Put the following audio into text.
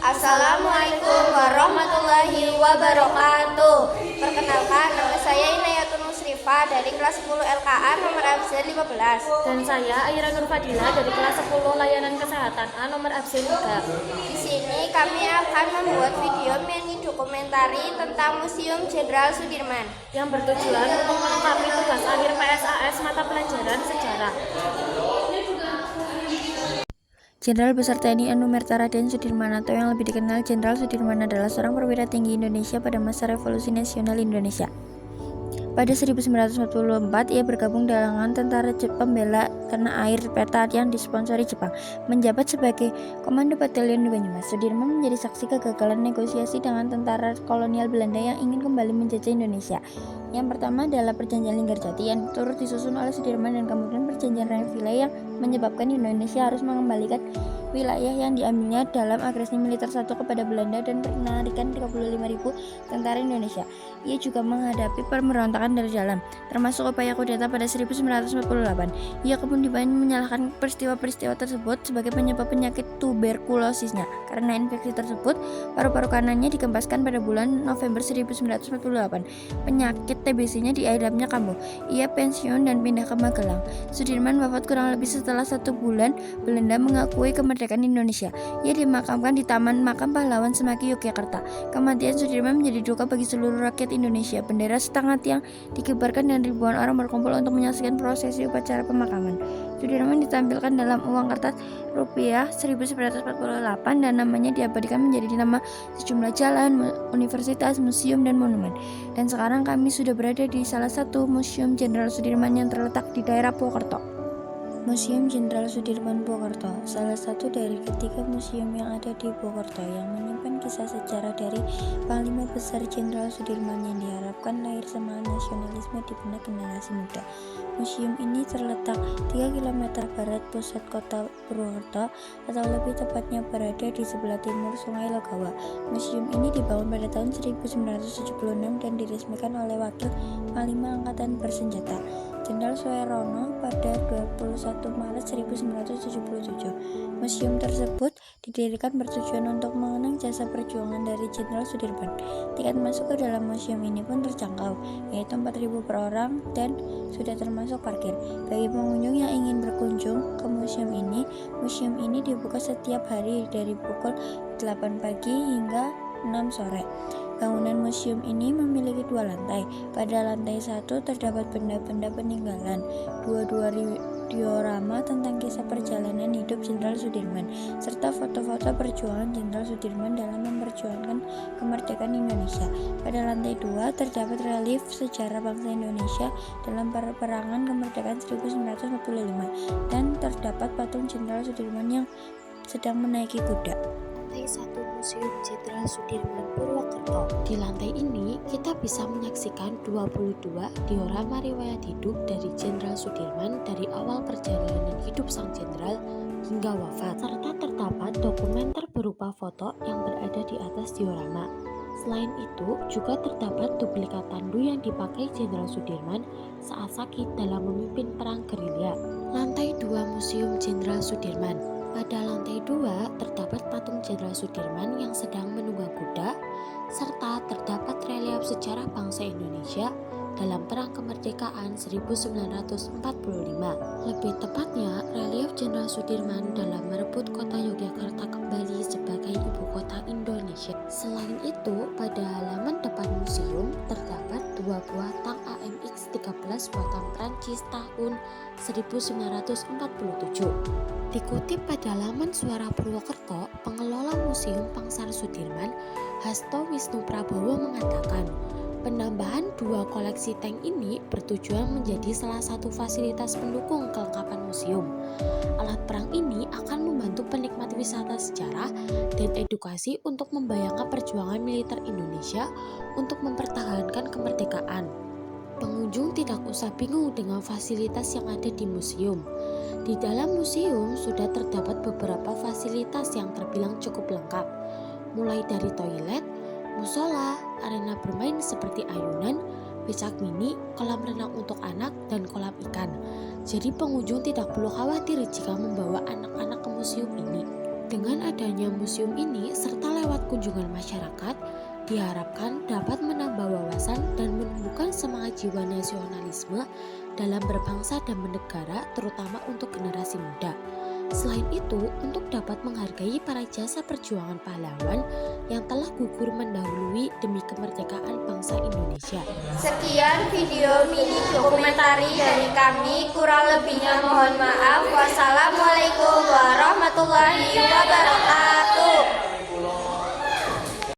Assalamualaikum warahmatullahi wabarakatuh. Perkenalkan, nama saya Inayatul Musrifah dari kelas 10 LKA nomor absen 15. Dan saya Aira Nur Fadila dari kelas 10 Layanan Kesehatan A nomor absen 3. Di sini kami akan membuat video mini dokumentari tentang Museum Jenderal Sudirman yang bertujuan untuk melengkapi tugas akhir PSAS mata pelajaran sejarah. Jenderal Besar TNI Anumerta Raden Sudirman atau yang lebih dikenal Jenderal Sudirman adalah seorang perwira tinggi Indonesia pada masa Revolusi Nasional Indonesia. Pada 1944, ia bergabung dengan Tentara Pembela Tanah Air (PETA) yang disponsori Jepang, menjabat sebagai Komando Batalion di Banyumas. Sudirman menjadi saksi kegagalan negosiasi dengan tentara kolonial Belanda yang ingin kembali menjajah Indonesia. Yang pertama adalah Perjanjian Linggarjati yang turut disusun oleh Sudirman, dan kemudian Perjanjian Renville yang menyebabkan Indonesia harus mengembalikan wilayah yang diambilnya dalam agresi militer satu kepada Belanda dan penarikan 35.000 tentara Indonesia. Ia juga menghadapi pemberontakan dari dalam, termasuk upaya kudeta pada 1948. Ia kemudian menyalahkan peristiwa-peristiwa tersebut sebagai penyebab penyakit tuberkulosisnya. Karena infeksi tersebut, paru-paru kanannya dikempaskan pada bulan November 1948. Penyakit TBC-nya diidapnya kambuh. Ia pensiun dan pindah ke Magelang. Sudirman wafat kurang lebih setelah 1 bulan Belanda mengakui kemerdekaan Indonesia. Ia dimakamkan di Taman Makam Pahlawan Semaki, Yogyakarta. Kematian Sudirman menjadi duka bagi seluruh rakyat Indonesia. Bendera setengah tiang dikibarkan dan ribuan orang berkumpul untuk menyaksikan prosesi upacara pemakaman. Sudirman ditampilkan dalam uang kertas rupiah 1948 dan namanya diabadikan menjadi nama sejumlah jalan, universitas, museum, dan monumen. Dan sekarang kami sudah berada di salah satu Museum Jenderal Sudirman yang terletak di daerah Purwokerto. Museum Jenderal Sudirman Purwokerto, salah satu dari ketiga museum yang ada di Purwokerto yang menyimpan kisah sejarah dari Panglima Besar Jenderal Sudirman yang diharapkan lahir semangat nasionalisme di benak generasi muda. Museum ini terletak 3 km barat pusat kota Purwokerto, atau lebih tepatnya berada di sebelah timur Sungai Logawa. Museum ini dibangun pada tahun 1976 dan diresmikan oleh Wakil Panglima Angkatan Bersenjata Jenderal Suerono pada 21 Maret 1977. Museum tersebut didirikan bertujuan untuk mengenang jasa perjuangan dari Jenderal Sudirman. Tiket masuk ke dalam museum ini pun terjangkau, yaitu 4.000 per orang dan sudah termasuk parkir. Bagi pengunjung yang ingin berkunjung ke museum ini dibuka setiap hari dari pukul 8 pagi hingga 6 sore. Bangunan museum ini memiliki 2 lantai. Pada lantai 1 terdapat benda-benda peninggalan, 2 diorama tentang kisah perjalanan hidup Jenderal Sudirman, serta foto-foto perjuangan Jenderal Sudirman dalam memperjuangkan kemerdekaan Indonesia. Pada lantai 2 terdapat relief sejarah bangsa Indonesia dalam peperangan kemerdekaan 1945 dan terdapat patung Jenderal Sudirman yang sedang menaiki kuda. Lantai 1 Museum Jenderal Sudirman Purwokerto. Di lantai ini kita bisa menyaksikan 22 diorama riwayat hidup dari Jenderal Sudirman dari awal perjalanan hidup sang jenderal hingga wafat, serta terdapat dokumenter berupa foto yang berada di atas diorama. Selain itu, juga terdapat duplikat tandu yang dipakai Jenderal Sudirman saat sakit dalam memimpin perang gerilya. Lantai 2 Museum Jenderal Sudirman. Pada lantai 2 terdapat patung Jenderal Sudirman yang sedang menunggang kuda, serta terdapat relief sejarah bangsa Indonesia dalam Perang Kemerdekaan 1945. Lebih tepatnya, relief Jenderal Sudirman dalam merebut kota Yogyakarta kembali sebagai ibu kota Indonesia. Selain itu, pada halaman depan museum terdapat 2 buah tank AMX-13 buatan Prancis tahun 1947. Dikutip pada laman Suara Purwokerto, pengelola Museum Pangsar Sudirman, Hasto Wisnu Prabowo mengatakan, penambahan 2 koleksi tank ini bertujuan menjadi salah satu fasilitas pendukung kelengkapan museum. Alat perang ini akan membantu penikmat wisata sejarah dan edukasi untuk membayangkan perjuangan militer Indonesia untuk mempertahankan kemerdekaan. Pengunjung tidak usah bingung dengan fasilitas yang ada di museum. Di dalam museum sudah terdapat beberapa fasilitas yang terbilang cukup lengkap, mulai dari toilet, musola, arena bermain seperti ayunan, becak mini, kolam renang untuk anak, dan kolam ikan. Jadi pengunjung tidak perlu khawatir jika membawa anak-anak ke museum ini. Dengan adanya museum ini serta lewat kunjungan masyarakat, diharapkan dapat menambah wawasan dan menumbuhkan semangat jiwa nasionalisme dalam berbangsa dan bernegara, terutama untuk generasi muda. Selain itu, untuk dapat menghargai para jasa perjuangan pahlawan yang telah gugur mendahului demi kemerdekaan bangsa Indonesia. Sekian video mini dokumentari dari kami, kurang lebihnya mohon maaf. Wassalamualaikum warahmatullahi wabarakatuh.